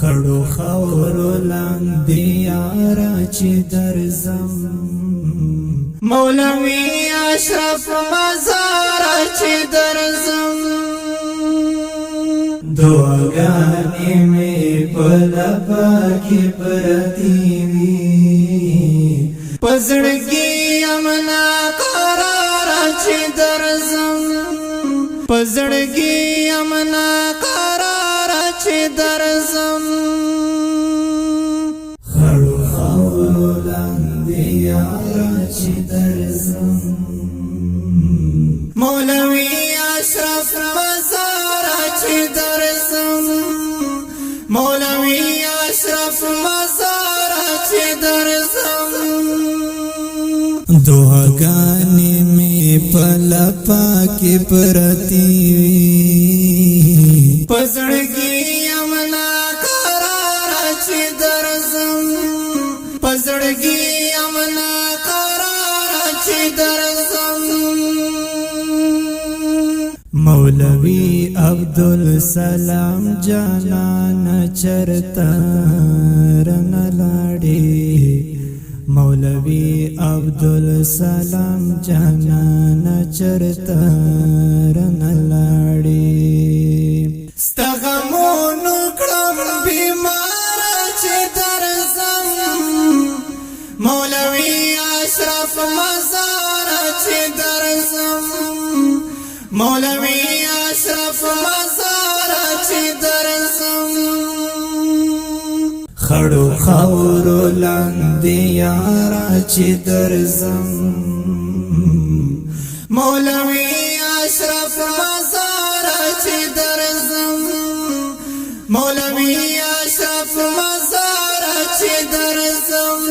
خړو خاورو لاندې یارا چې درځم مولوی اشرف مزار چې درځم دعاګانې مې په لپه کې پرتې وي په زړګي یم ناقراره چې درځم په زړګي یم ناقراره چې درځم خړو خاورو لاندې یاره چې درځم مولوی اشرف مزار چې درځم مولوی اشرف مزار چې درځم دعاګانې مې په لپه کې پرتې وي په زړګي یم ناقراره چې درځم په زړګي یم ناقراره چې درځم مولوی عبدالسلام جانان چرته رنلاړې مولوی عبدالسلام جانان چرته رنلاړې ستغمونو کړم بیمار چې درځم مولوی اشرف مزار چې درځم مولوی اشرف مزار چې درځم خړو خاورو لاندې یارا چې درځم مولوی اشرف مزار چې درځم مولوی اشرف مزار چې درځم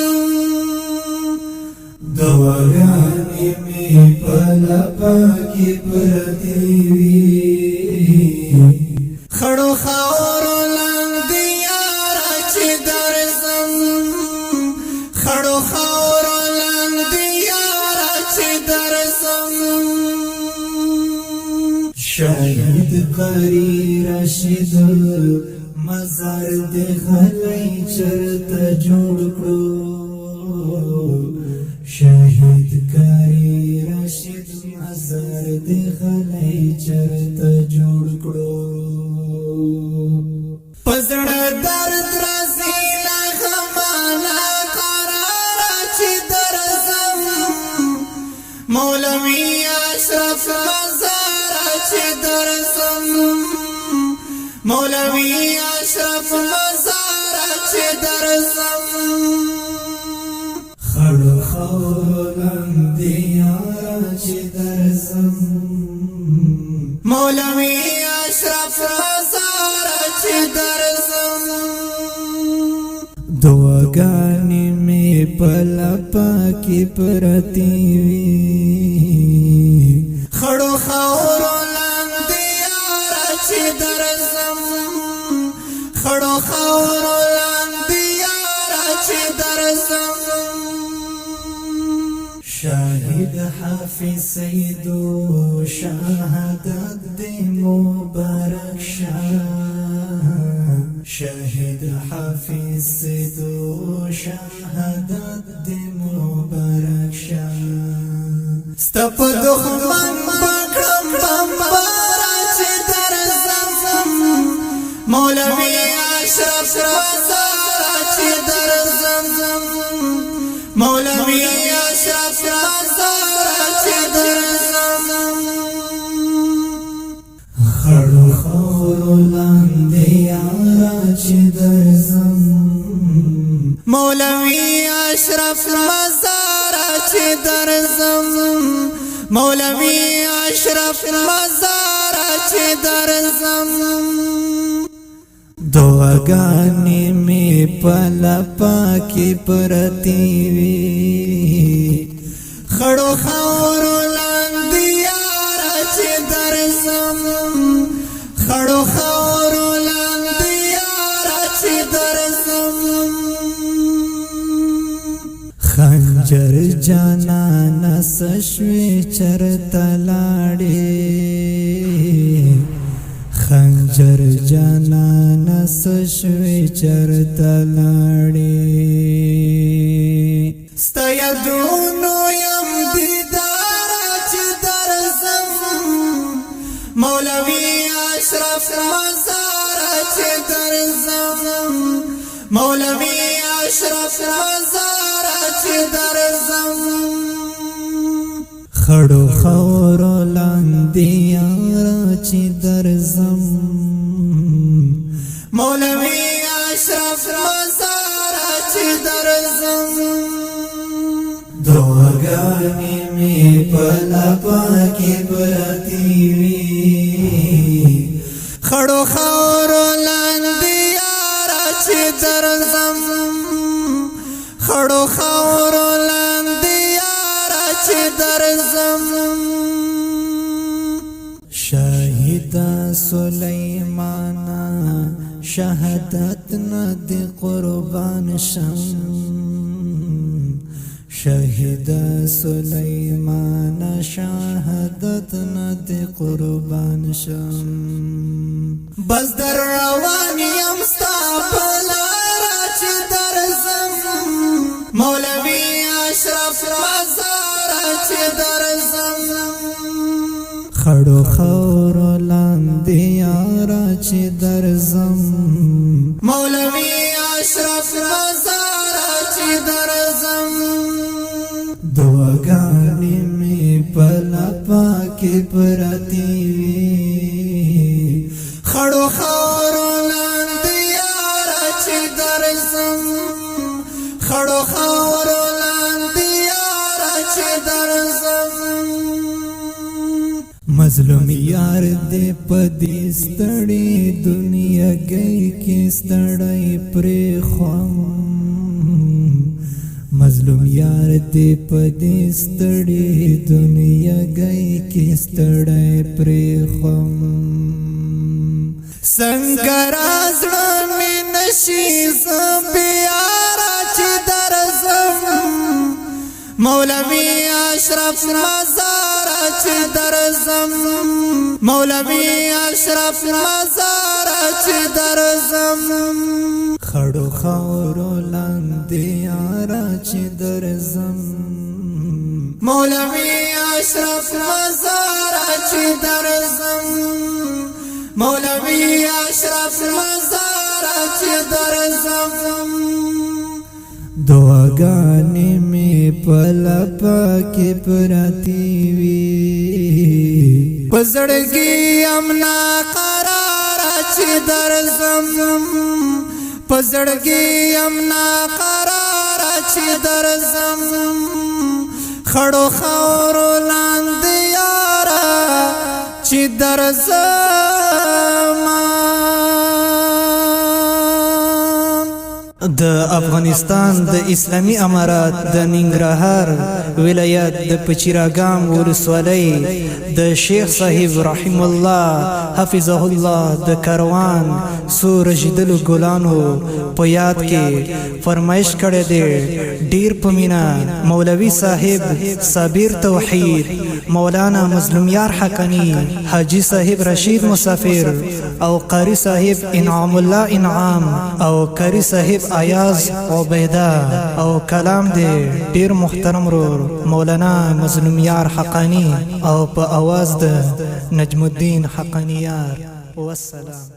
دعاګانې مې په لپه کې پرتې وي خړو خاورو لاندې یاره چې درځم خړو خاورو لاندې یاره چې درځم شهید قاری رشید مزار دې غلی چرته جوړ کړو شهید قاری رشید مزار دې غلی چرته جوړ کړو پزړه درد راځي لا غمانا قرار چې درځم مولوی اشرف مزار چې درځم مولوی اشرف مزار چې درځم خړو خاورو لاندې یاره چې درځم مولوی اشرف مزار چې درځم دعاګانې مې په لپه کې پرتې وي خړو خاورو لاندې یاره چې درځم خړو خاورو لاندې یاره چې درځم شاهد حافظ سیدو شهادت دې مبارک شاهد حافظ سیدو شهادت دې مبارک ستپ دښمن پکړم بمبار چې درځم مولوی اشرف مزار چې درځم مولوی اشرف مزار چې درځم خړو خاورو لاندې یارا چې درځم مولوی اشرف مزار چې درځم مولوی اشرف مزار چې درځم دعاګانې مې په لپه کې پرتې وي خړو خاورو لاندې یاره چې درځم خړو خاورو لاندې یاره چې درځم خنجر جانان سشوي چرته لاړې خنجر جانان سشوي چرته لاړې ستا یادونو یم دیداره چې درځم مولوي اشرف مزاره چې درځم مولوي اشرف مزاره چې درځم خړو خاورو لاندې یاره چې درځم مولوي اشرف مزاره چې درځم دعاګانې مې په لپه کې پرتې وي خړو خاورو لاندې یاره چې درځم خړو خاورو لاندې یاره چې درځم شهیدا سلیمانا شهادت ندی قربان شم شهیدا سلیمانا شهادت ندی قربان شم بس در روانی یم ستا په لاره چې درځم مولوي اشرف مزاره چې درځم خړو خاورو لاندې یاره چې درځم مولوي اشرف مزاره چې درځم دعاګانې مې په لپه کې پرتې وي خړو خاورو لاندې یاره چې درځم خړو خاورو لاندې یاره چې درځم مظلوم یار دې په دې ستړې دنیا کې ستړی پرېښوم مظلوم یار دې په دې ستړې دنیا کې ستړی پرېښوم څنګه رازړه مې نشي زه بېیاره چې درځم مولوي اشرف مزاره چې درځم مولوي اشرف مزاره چې درځم خړو خاورو لاندې یاره چې درځم مولوي اشرف مزاره چې درځم مولوي اشرف مزاره چې درځم دعاګانې مې په لپه کې پرتې وي په زړګي یم ناقراره چې درځم په زړګي یم ناقراره چې درځم خړو خاورو لاندې یاره چې درځم د افغانستان د اسلامی امارات د ننګرهار ولایت د پچیراګام ولسوالۍ د شیخ صاحب رحم الله حفظه الله د کاروان سو رژیدلو ګلانو په یاد کې فرمایش کړی دی ډیر په مینا مولوي صاحب صابر توحید مولانا مظلوم یار حقانی حاجی صاحب رشید مسافر او قاری صاحب انعام الله انعام او قاری صاحب ایاز عبیده او کلام دی ډیر محترم رور مولانا مظلوم یار حقانی او په आवाज د نجم الدین حقانی یار والسلام